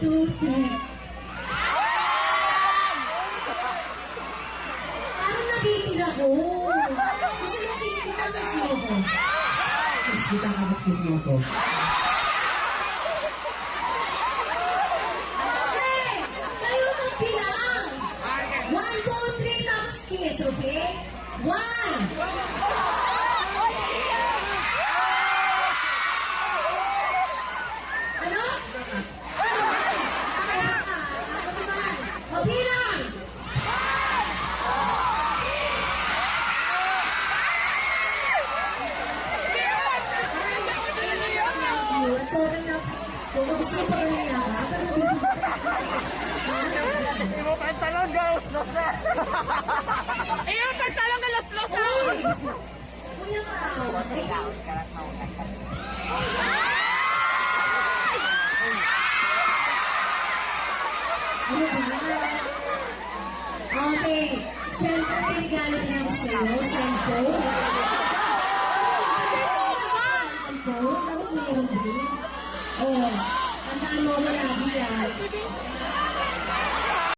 2, 3. Parang nabitin ako. Gusto mo kiss kita, kiss mo ko. Kiss kita ka, kiss mo ko. Okay! Kayo magbilang! 1, 2, 3, tapos kiss, okay? 1! Ano? Ako naman. O, bilang! Sorry na. Kung gusto mo pa rin niya, pero Hindi mo pantalon, guys! Los na! Yung pantalon na los-los ha! Kuya ka. Ano ba? Okay. Siyempre, regalo din ako sa'yo. Cellphone. Cellphone? Ano meron din? Oh, tandaan mo lagi yan.